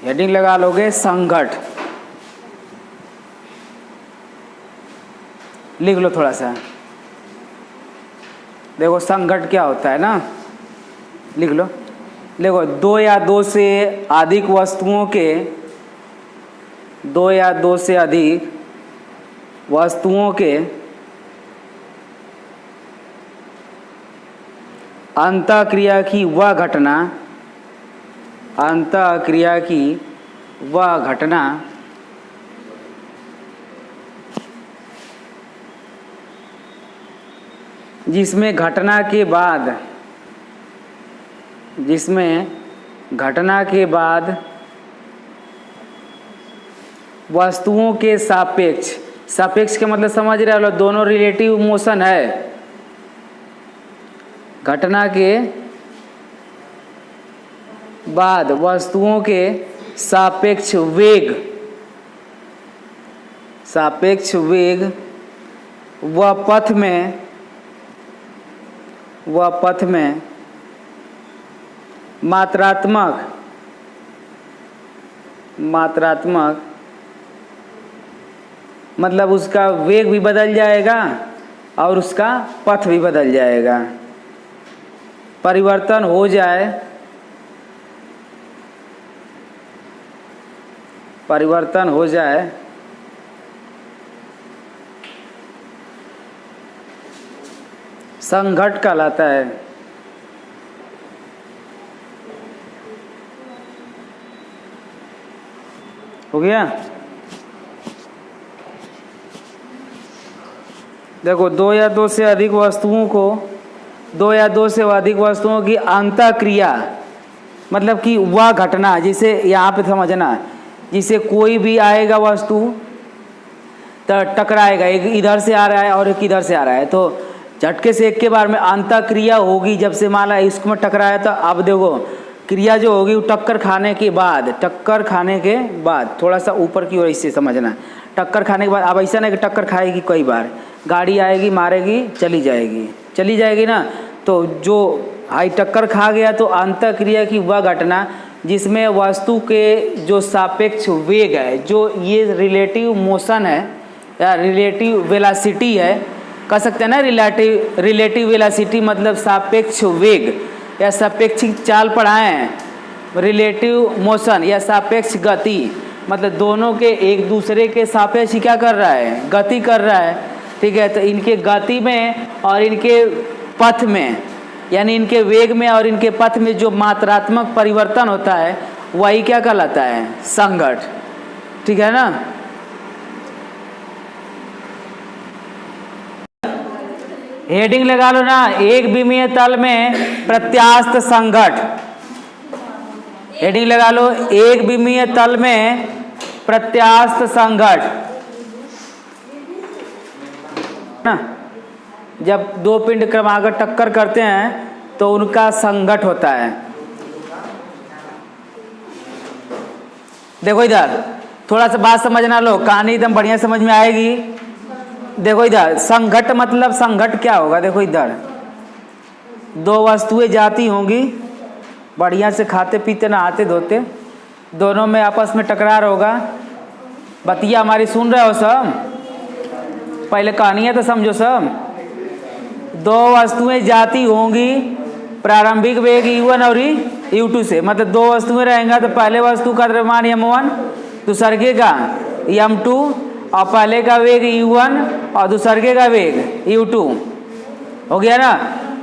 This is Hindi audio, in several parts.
हेडिंग लगा लोगे संघट, लिख लो थोड़ा सा। देखो संघट क्या होता है ना, लिख लो। देखो दो या दो से अधिक वस्तुओं के, दो या दो से अधिक वस्तुओं के अंतःक्रिया की वह घटना, अंतःक्रिया की वह घटना जिसमें घटना के बाद वस्तुओं के सापेक्ष, सापेक्ष के मतलब समझ रहे हो, दोनों रिलेटिव मोशन है। घटना के बाद वस्तुओं के सापेक्ष वेग, सापेक्ष वेग व पथ में मात्रात्मक मतलब उसका वेग भी बदल जाएगा और उसका पथ भी बदल जाएगा, परिवर्तन हो जाए, परिवर्तन हो जाए संघट कहलाता है। हो गया। देखो दो या दो से अधिक वस्तुओं को, दो या दो से अधिक वस्तुओं की अंतःक्रिया मतलब कि वह घटना, जिसे यहाँ पे समझना, जिसे कोई भी आएगा वस्तु तो टकराएगा, एक इधर से आ रहा है और एक इधर से आ रहा है, तो झटके से एक के बार में अंतःक्रिया होगी। जब से माला इसको में टकराया तो अब देखो क्रिया जो होगी वो टक्कर खाने के बाद, टक्कर खाने के बाद थोड़ा सा ऊपर की ओर इससे समझना, टक्कर खाने के बाद अब ऐसा नहीं कि टक्कर खाएगी, कई बार गाड़ी आएगी मारेगी चली जाएगी ना, तो जो हाई टक्कर खा गया तो अंतःक्रिया की वह घटना जिसमें वस्तु के जो सापेक्ष वेग है, जो ये रिलेटिव मोशन है या रिलेटिव वेलासिटी है, कह सकते हैं ना, रिलेटिव वेलासिटी मतलब सापेक्ष वेग या सापेक्षिक चाल पढ़ाए हैं, रिलेटिव मोशन या सापेक्ष गति मतलब दोनों के एक दूसरे के सापेक्ष क्या कर रहा है, गति कर रहा है, ठीक है। तो इनके गति में और इनके पथ में, यानी इनके वेग में और इनके पथ में जो मात्रात्मक परिवर्तन होता है वही क्या कहलाता है, संघट, ठीक है ना। हेडिंग लगा लो ना, एक विमीय तल में प्रत्यास्थ संघट, हेडिंग लगा लो, एक विमीय तल में प्रत्यास्थ संघट ना। जब दो पिंड क्रमागत टक्कर करते हैं तो उनका संघट होता है। देखो इधर थोड़ा सा बात समझना, लो कहानी एकदम बढ़िया समझ में आएगी। देखो इधर संघट मतलब संघट क्या होगा, देखो इधर दो वस्तुएं जाती होंगी, बढ़िया से खाते पीते नहाते धोते, दोनों में आपस में टकरार होगा। बतिया हमारी सुन रहे हो सब, पहले कहानी है तो समझो सब। दो वस्तुएं जाती होंगी, प्रारंभिक वेग u1 और u2 से, मतलब दो वस्तुएं रहेंगे तो पहले वस्तु का द्रव्यमान m1, दूसरे का m2, और पहले का वेग u1 और दूसरे का वेग u2, हो गया ना।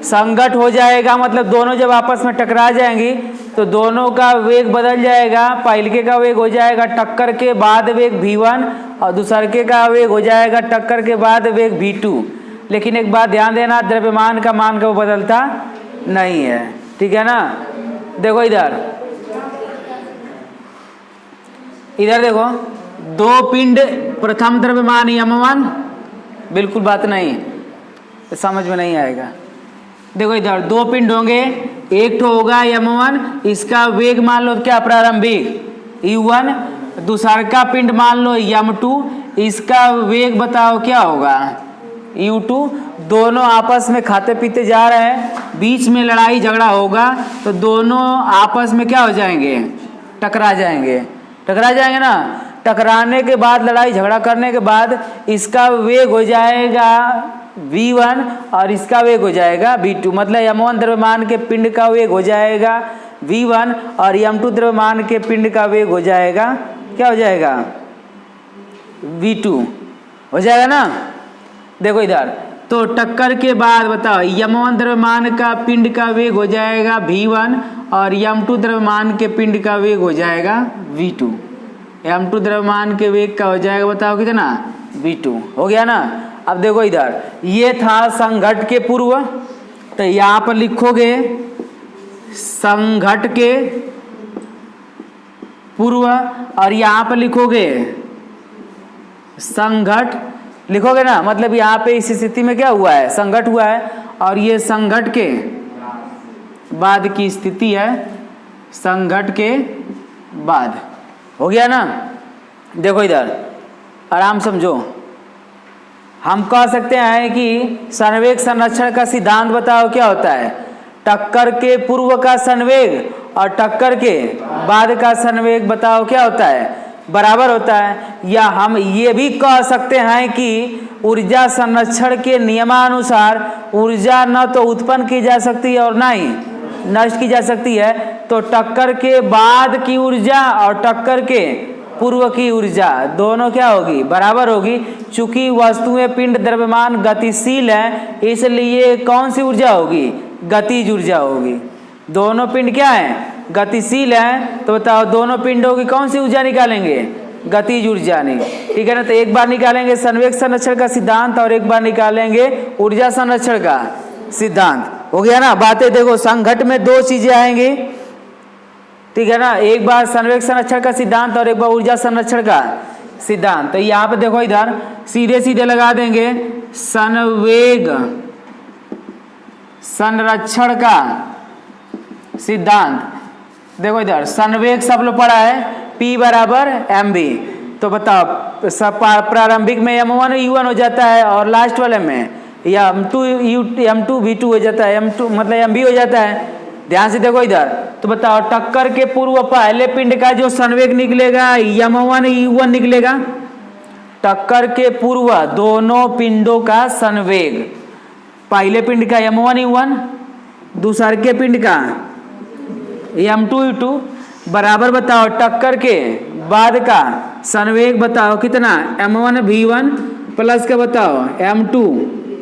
संघट हो जाएगा मतलब दोनों जब आपस में टकरा जाएंगी तो दोनों का वेग बदल जाएगा, पहले का वेग हो जाएगा टक्कर के बाद वेग v1 और दूसरे का वेग हो जाएगा टक्कर के बाद वेग v2। लेकिन एक बात ध्यान देना, द्रव्यमान का मान कब बदलता नहीं है, ठीक है ना। देखो इधर देखो दो पिंड, प्रथम द्रव्यमान m1, बिल्कुल बात नहीं, समझ में नहीं आएगा। देखो इधर दो पिंड होंगे, एक तो होगा m1, इसका वेग मान लो क्या प्रारंभिक u1, दूसरा का पिंड मान लो m2, इसका वेग बताओ क्या होगा u2। दोनों आपस में खाते पीते जा रहे हैं, बीच में लड़ाई झगड़ा होगा तो दोनों आपस में क्या हो जाएंगे, टकरा जाएंगे, टकरा जाएंगे ना। टकराने के बाद, लड़ाई झगड़ा करने के बाद इसका वेग हो जाएगा v1 और इसका वेग हो जाएगा v2। मतलब m1 द्रव्यमान के पिंड का वेग हो जाएगा v1 और m2 द्रव्यमान के पिंड का वेग हो जाएगा, क्या हो जाएगा, v2 हो जाएगा ना। देखो इधर, तो टक्कर के बाद बताओ m1 द्रव्यमान का पिंड का वेग हो जाएगा v1 और m2 द्रव्यमान के पिंड का वेग हो जाएगा v2। m2 द्रव्यमान के वेग का हो जाएगा बताओ कितना, v2 हो गया ना। अब देखो इधर, ये था संघट के पूर्व, तो यहाँ पर लिखोगे संघट के पूर्व और यहाँ पर लिखोगे संघट, लिखोगे ना। मतलब यहाँ पे इस स्थिति में क्या हुआ है, संघट हुआ है, और ये संघट के बाद की स्थिति है, संघट के बाद, हो गया ना। देखो इधर आराम समझो, हम कह सकते हैं कि संवेग संरक्षण का सिद्धांत बताओ क्या होता है। टक्कर के पूर्व का संवेग और टक्कर के बाद का संवेग बताओ क्या होता है, बराबर होता है। या हम ये भी कह सकते हैं कि ऊर्जा संरक्षण के नियमानुसार ऊर्जा न तो उत्पन्न की जा सकती है और न ही नष्ट की जा सकती है। तो टक्कर के बाद की ऊर्जा और टक्कर के पूर्व की ऊर्जा दोनों क्या होगी, बराबर होगी। चूंकि वस्तुएं पिंड द्रव्यमान गतिशील है, इसलिए कौन सी ऊर्जा होगी, गतिज ऊर्जा होगी। दोनों पिंड क्या है, गतिशील है, तो बताओ दोनों पिंडों की कौन सी ऊर्जा निकालेंगे, गतिज ऊर्जा नहीं, ठीक है ना। तो एक बार निकालेंगे संवेग संरक्षण का सिद्धांत और एक बार निकालेंगे ऊर्जा संरक्षण का सिद्धांत, हो गया ना। बातें देखो, संघट में दो चीजें आएंगी, ठीक है ना। एक बार संवेग संरक्षण का सिद्धांत और एक बार ऊर्जा संरक्षण का सिद्धांत। तो यहाँ पे देखो इधर सीधे सीधे लगा देंगे संवेग संरक्षण का सिद्धांत। देखो इधर संवेग सब लोग पढ़ा है, P बराबर mv। तो बताओ प्रारंभिक में m1 u1 हो जाता है और लास्ट वाले में m2 v2 हो जाता है, m2 मतलब mv हो जाता है। ध्यान से देखो इधर, तो बताओ टक्कर के पूर्व पहले पिंड का जो संवेग निकलेगा m1 u1 निकलेगा। टक्कर के पूर्व दोनों पिंडों का संवेग, पहले पिंड का m1 u1, दूसरे के पिंड का m2 u2, बराबर बताओ टक्कर के बाद का संवेग बताओ कितना, m1 v1 प्लस का बताओ m2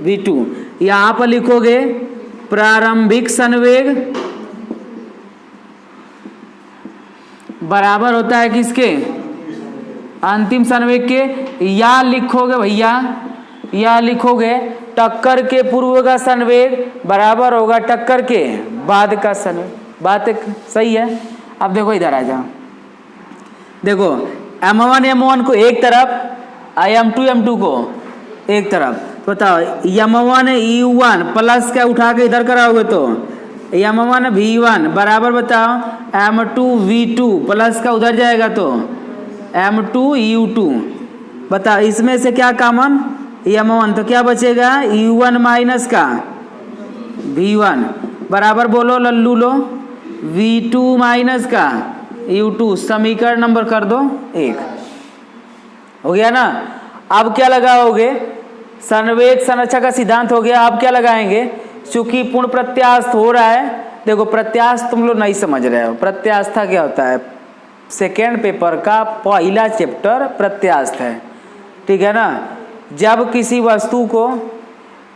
v2। यहाँ पर लिखोगे प्रारंभिक संवेग बराबर होता है किसके, अंतिम संवेग के। या लिखोगे भैया, या लिखोगे टक्कर के पूर्व का संवेग बराबर होगा टक्कर के बाद का संवेग। बात सही है। अब देखो इधर आ जाओ, देखो m1 को एक तरफ, m2 को एक तरफ। तो बताओ m1 u1 प्लस का उठा के इधर कराओगे तो m1 v1 बराबर बताओ m2 v2 प्लस का उधर जाएगा तो m2 u2। बताओ इसमें से क्या कॉमन, m1, तो क्या बचेगा u1 माइनस का v1 बराबर बोलो लल्लू लो v2 माइनस का u2। समीकरण नंबर कर दो 1, हो गया ना। अब क्या लगाओगे, संवेग संरक्षण का सिद्धांत हो गया। अब क्या लगाएंगे, चूंकि पूर्ण प्रत्यास्थ हो रहा है। देखो प्रत्यास्थ तुम लोग नहीं समझ रहे हो, प्रत्यास्था क्या होता है, सेकेंड पेपर का पहला चैप्टर प्रत्यास्थ है, ठीक है ना। जब किसी वस्तु को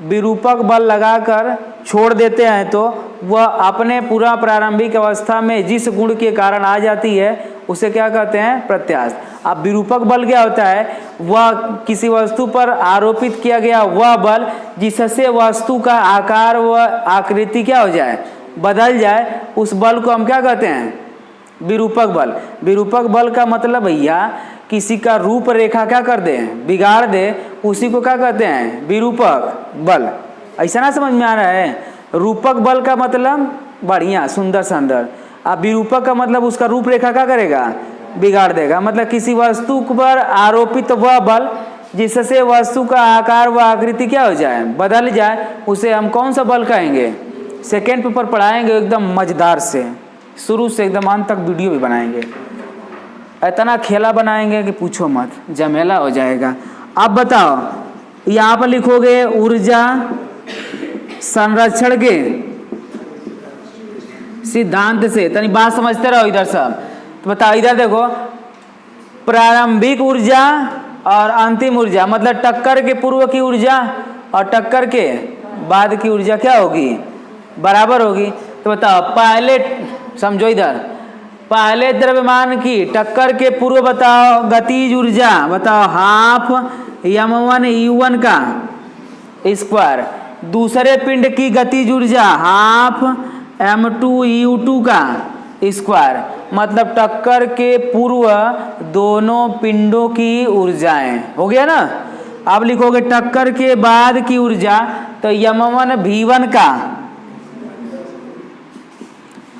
विरूपक बल लगाकर छोड़ देते हैं तो वह अपने पूरा प्रारंभिक अवस्था में जिस गुण के कारण आ जाती है उसे क्या कहते हैं, प्रत्यास्थ। अब विरूपक बल क्या होता है, वह किसी वस्तु पर आरोपित किया गया वह बल जिससे वस्तु का आकार व आकृति क्या हो जाए, बदल जाए, उस बल को हम क्या कहते हैं, विरूपक बल। विरूपक बल का मतलब भैया किसी का रूप रेखा क्या कर दे, बिगाड़ दे, उसी को क्या कहते हैं, विरूपक बल। ऐसा ना समझ में आ रहा है। रूपक बल का मतलब बढ़िया सुंदर सुंदर, अब विरूपक का मतलब उसका रूप रेखा क्या करेगा, बिगाड़ देगा। मतलब किसी वस्तु पर आरोपित वह बल जिससे वस्तु का आकार व आकृति क्या हो जाए, बदल जाए, उसे हम कौन सा बल कहेंगे। सेकेंड पेपर पढ़ाएंगे एकदम मजेदार से, शुरू से एकदम अंत तक वीडियो भी बनाएंगे। इतना खेला बनाएंगे कि पूछो मत, झमेला हो जाएगा। अब बताओ, यहाँ पर लिखोगे ऊर्जा संरक्षण के सिद्धांत से, तनी बात समझते रहो इधर सब। तो बताओ इधर देखो, प्रारंभिक ऊर्जा और अंतिम ऊर्जा, मतलब टक्कर के पूर्व की ऊर्जा और टक्कर के बाद की ऊर्जा क्या होगी, बराबर होगी। तो बताओ पहले, समझो इधर, पहले द्रव्यमान की टक्कर के पूर्व बताओ गतिज ऊर्जा, बताओ हाफ m1 u1 का स्क्वायर, दूसरे पिंड की गतिज ऊर्जा हाफ m2 u2 का स्क्वायर, मतलब टक्कर के पूर्व दोनों पिंडों की ऊर्जाएं, हो गया ना। अब लिखोगे टक्कर के बाद की ऊर्जा, तो m1 v1 का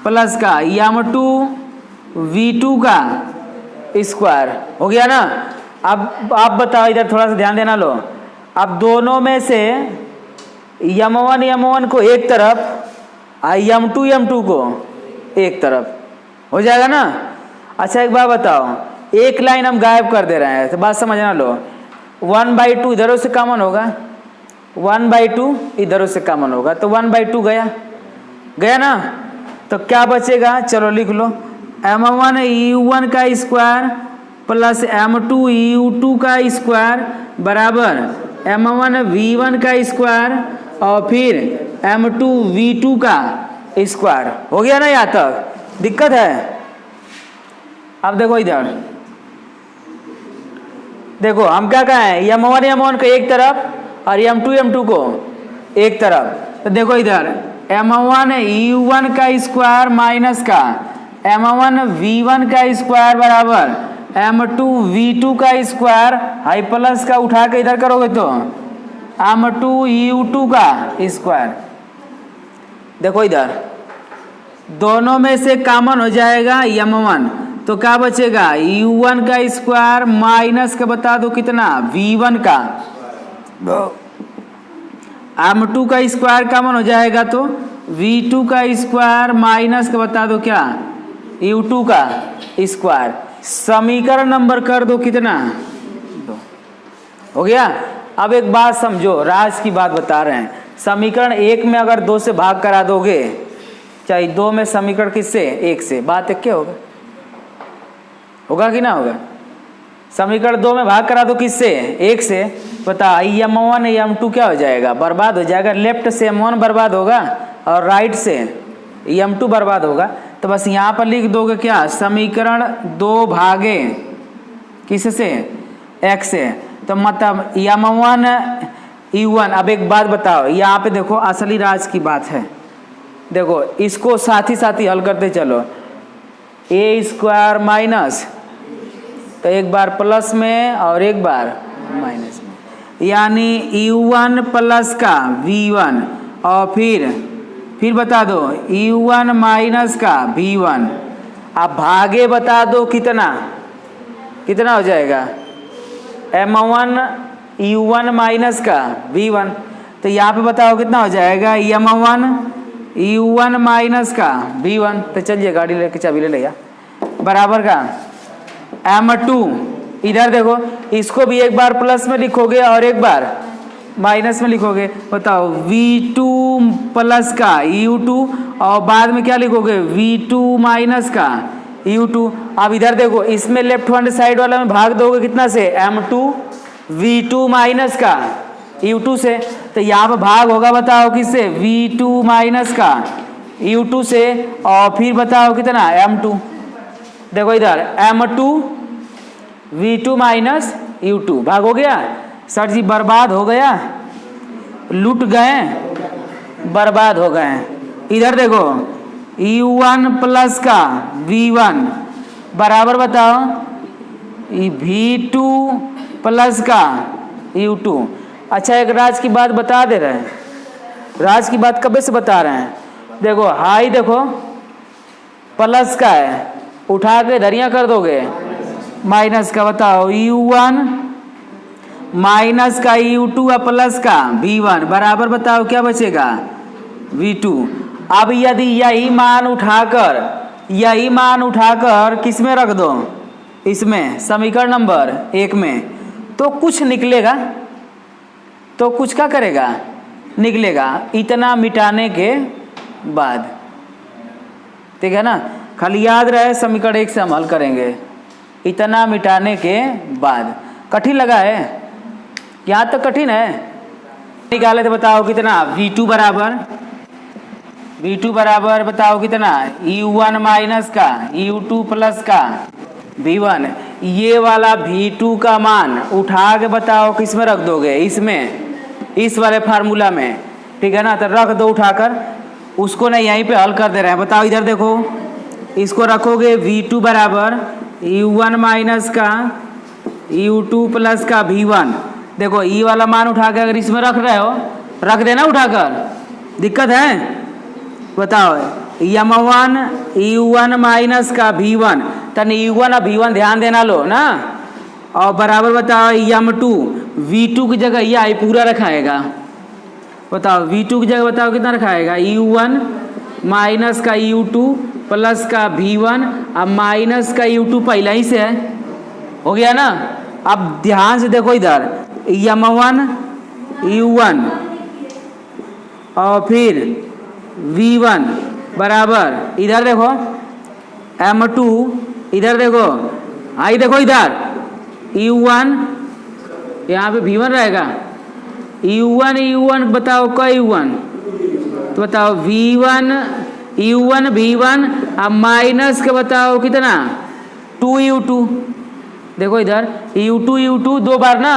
प्लस का m2 v2 का स्क्वायर, हो गया ना। अब आप बताओ इधर थोड़ा सा ध्यान देना, लो अब दोनों में से m1 को एक तरफ और m2 को एक तरफ, हो जाएगा ना। अच्छा एक बात बताओ, एक लाइन हम गायब कर दे रहे हैं, तो बात समझना, लो 1/2 इधरों से कॉमन होगा, 1/2 इधरों से कॉमन होगा, तो 1/2 गया, गया ना। तो क्या बचेगा, चलो लिख लो, m1 u1 का स्क्वायर प्लस m2 u2 का स्क्वायर बराबर m1 v1 का स्क्वायर और फिर m2 v2 का स्क्वायर, हो गया ना। यहाँ तक दिक्कत है। अब देखो इधर, देखो हम क्या कहें, m1 को एक तरफ और m2 को एक तरफ। तो देखो इधर m1 u1 का स्क्वायर माइनस का m1 v1 का स्क्वायर बराबर m2 v2 का स्क्वायर, हाई प्लस का उठा के इधर करोगे तो m2 u2 का स्क्वायर। देखो इधर दोनों में से कॉमन हो जाएगा m1, तो क्या बचेगा u1 का स्क्वायर माइनस का बता दो कितना v1 का, m2 का स्क्वायर कॉमन हो जाएगा तो v2 का स्क्वायर माइनस का बता दो क्या u2 का स्क्वायर। समीकरण नंबर कर दो कितना, 2, हो गया। अब एक बात समझो, राज की बात बता रहे हैं, समीकरण 1 में अगर 2 से भाग करा दोगे, चाहे 2 में समीकरण किससे, 1 से, बात एक क्या होगा, होगा कि ना होगा। समीकरण 2 में भाग करा दो किससे, 1 से, बता m1 m2 क्या हो जाएगा, बर्बाद हो जाएगा। लेफ्ट से m1 बर्बाद होगा और राइट से m2 बर्बाद होगा। तो बस यहाँ पर लिख दोगे क्या, समीकरण 2 भागे किससे, x से, तो मतलब m1 u1। अब एक बात बताओ, यहाँ पे देखो असली राज की बात है, देखो इसको साथ ही हल करते चलो, a स्क्वायर माइनस, तो एक बार प्लस में और एक बार माइनस में, यानी u1 प्लस का v1 और फिर बता दो u1 माइनस का v1। अब भागे बता दो कितना हो जाएगा, m1 u1 माइनस का v1। तो यहाँ पे बताओ कितना हो जाएगा, m1 u1 माइनस का v1। तो चलिए गाड़ी लेके चाबी ले लिया, बराबर का m2, इधर देखो इसको भी एक बार प्लस में लिखोगे और एक बार माइनस में लिखोगे। बताओ v2 प्लस का u2 और बाद में क्या लिखोगे, v2 माइनस का u2। अब इधर देखो इसमें लेफ्ट हैंड साइड वाला में भाग दोगे कितना से, m2 v2 माइनस का u2 से। तो यहाँ पर भाग होगा बताओ किससे, v2 माइनस का u2 से, और फिर बताओ कितना m2। देखो इधर m2 v2 माइनस u2 भाग हो गया। सर जी बर्बाद हो गया, लूट गए, बर्बाद हो गए। इधर देखो u1 प्लस का v1 बराबर बताओ v2 प्लस का u2। अच्छा एक राज की बात बता दे रहे हैं, राज की बात कब से बता रहे हैं। देखो हाई देखो प्लस का है, उठा के धरिया कर दोगे माइनस का, बताओ u1 माइनस का u2 प्लस का v1 बराबर बताओ क्या बचेगा v2। अब यदि यही मान उठाकर किस में रख दो, इसमें समीकरण नंबर 1 में, तो कुछ निकलेगा, तो कुछ क्या करेगा, निकलेगा इतना मिटाने के बाद। ठीक है ना, खाली याद रहे समीकरण 1 से हम हल करेंगे, इतना मिटाने के बाद। कठिन लगा है, यहाँ तक कठिन है। निकाले तो बताओ कितना, V2 बराबर बताओ कितना, U1 माइनस का U2 प्लस का V1। ये वाला V2 का मान उठा के बताओ किस में रख दोगे, इसमें, इस वाले फार्मूला में। ठीक है ना, तो रख दो उठाकर, उसको ना यहीं पे हल कर दे रहे हैं। बताओ इधर देखो, इसको रखोगे V2 बराबर U1 माइनस का U2 प्लस का V1। देखो ई वाला मान उठा के अगर इसमें रख रहे हो, रख देना उठाकर, दिक्कत है? बताओ M1 U1 माइनस का V1, तन U1 और V1 ध्यान देना लो ना, और बराबर बताओ M2, V2 की जगह यह आई पूरा रखाएगा। बताओ V2 की जगह बताओ कितना रखाएगा, U1 माइनस का U2 प्लस का V1, अब माइनस का U2 पहला ही से है, हो गया ना। अब ध्यान से देखो इधर, M1 U1 और फिर V1 बराबर, इधर देखो M2, इधर देखो, आई देखो इधर U1, यहाँ पे V1 रहेगा, U1 बताओ का U1, तो बताओ V1 U1 V1, अब माइनस का बताओ कितना 2U2। देखो इधर U2 दो बार ना,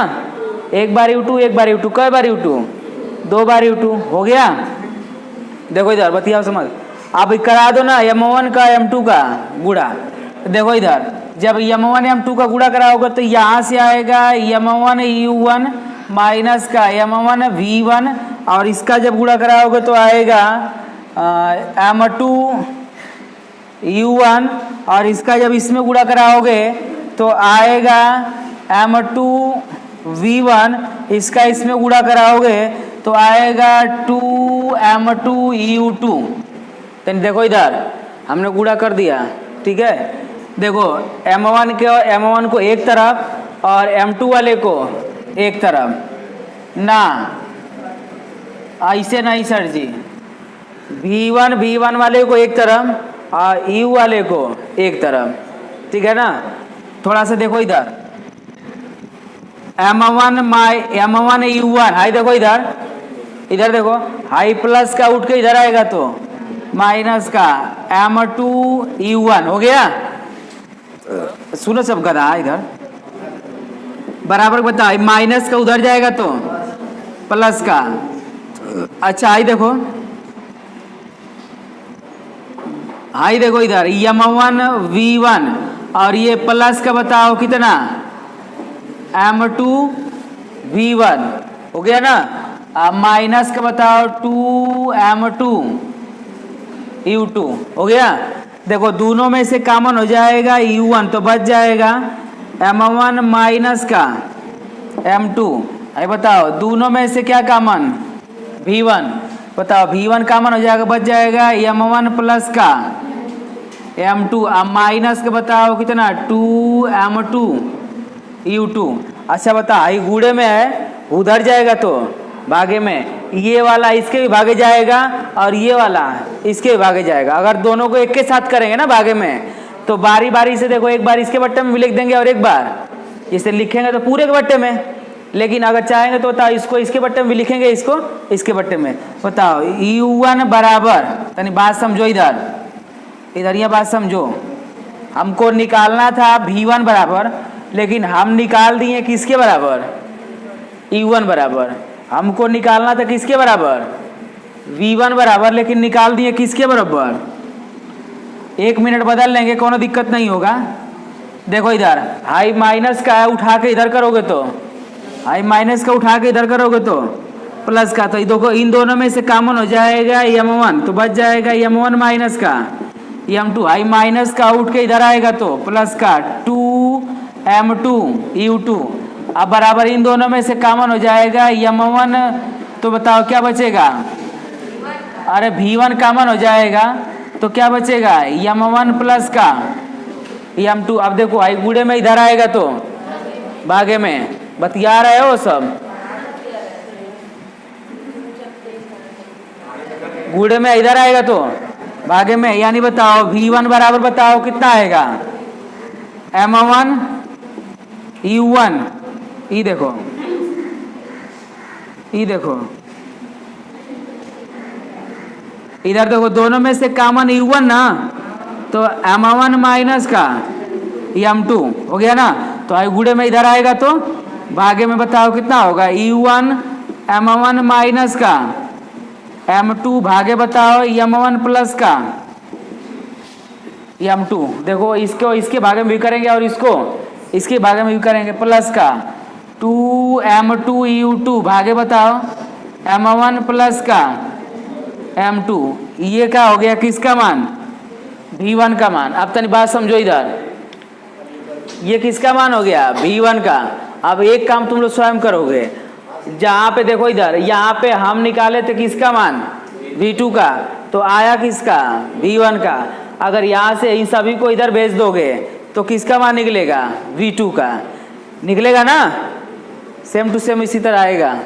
एक बार U2 कई बार U2, 2 बार U2, हो गया। देखो इधर बतियाओ समझ, आप करा दो ना M1 का M2 का गुणा। देखो इधर जब M1 M2 का गुणा कराओगे तो यहाँ से आएगा M1 U1 माइनस का M1 V1, और इसका जब गुणा कराओगे तो आएगा M2 U1, और इसका जब इसमें गुणा कराओगे तो आएगा M2 V1, इसका इसमें गुणा कराओगे तो आएगा 2M2 U2। तो देखो इधर हमने गुणा कर दिया, ठीक है। देखो M1 को एक तरफ और M2 वाले को एक तरफ ना, ऐसे नहीं सर जी, V1 वाले को एक तरफ और U वाले को एक तरफ, ठीक है ना। थोड़ा सा देखो इधर M1 U1, हाई देखो इधर देखो, हाई प्लस का उठ के इधर आएगा तो माइनस का M2 U1, हो गया। सुनो सब गधा, इधर बराबर बताओ, माइनस का उधर जाएगा तो प्लस का। अच्छा हाई देखो, हाई देखो इधर M1 V1, और ये प्लस का बताओ कितना M2 V1, हो गया ना। अब माइनस का बताओ 2M2 U2, हो गया। देखो दोनों में से कॉमन हो जाएगा U1, तो बच जाएगा M1 माइनस का M2। अरे बताओ दोनों में से क्या कॉमन, V1, बताओ V1 कॉमन हो जाएगा, बच जाएगा M1 प्लस का M2, अब माइनस का बताओ कितना 2M2 U2। अच्छा बताओ आई गुड़े में है, उधर जाएगा तो भागे में, ये वाला इसके भी भागे जाएगा और ये वाला इसके भी भागे जाएगा। अगर दोनों को एक के साथ करेंगे ना भागे में, तो बारी बारी से देखो, एक बार इसके बट्टे में भी लिख देंगे और एक बार इसे लिखेंगे तो पूरे के बट्टे में। लेकिन अगर चाहेंगे तो बताओ इसको इसके बट्टे में भी लिखेंगे, इसको इसके बट्टे में। बताओ U1 बराबर, तनी बात समझो इधर यह बात समझो, हमको निकालना था V1 बराबर, लेकिन हम निकाल दिए किसके बराबर, U1 बराबर। हमको निकालना था किसके बराबर, V1 बराबर, लेकिन निकाल दिए किसके बराबर। 1 मिनट बदल लेंगे, कोनो दिक्कत नहीं होगा। देखो इधर हाई माइनस का है, उठा के इधर करोगे तो हाई माइनस का उठा के इधर करोगे तो प्लस का, तो देखो इन दोनों में से कॉमन हो जाएगा M1, तो बच जाएगा M1 माइनस का M2, हाई माइनस का उठ के इधर आएगा तो प्लस का 2M2 U2। अब बराबर इन दोनों में से कॉमन हो जाएगा M1, तो बताओ क्या बचेगा, अरे V1 कॉमन हो जाएगा तो क्या बचेगा M1 प्लस का m2। अब देखो आई गुड़े में इधर आएगा तो भागे में, बतिया रहे हो सब, गुड़े में इधर आएगा तो भागे में, यानी बताओ v1 बराबर बताओ कितना आएगा, m1 u1। ये देखो, ये देखो इधर देखो, दोनों में से कॉमन u1 ना, तो m1 माइनस का m2 हो गया ना, तो आई गुड़े में इधर आएगा तो भागे में बताओ कितना होगा, u1 m1 माइनस का m2 भागे बताओ m1 प्लस का m2। देखो इसको इसके भागे में भी करेंगे और इसको इसके भागे में भी करेंगे, प्लस का 2m2 u2 भागे बताओ m1 प्लस का m2। ये क्या हो गया, किसका मान, v1 का मान। अब तनी बात समझो इधर, ये किसका मान हो गया, v1 का। अब एक काम तुम लोग स्वयं करोगे, जहाँ पे देखो इधर, यहाँ पे हम निकाले थे किसका मान, v2 का, तो आया किसका, v1 का। अगर यहाँ से इन सभी को इधर भेज दोगे तो किसका मान निकलेगा, v2 का निकलेगा ना, सेम टू सेम इसी तरह आएगा।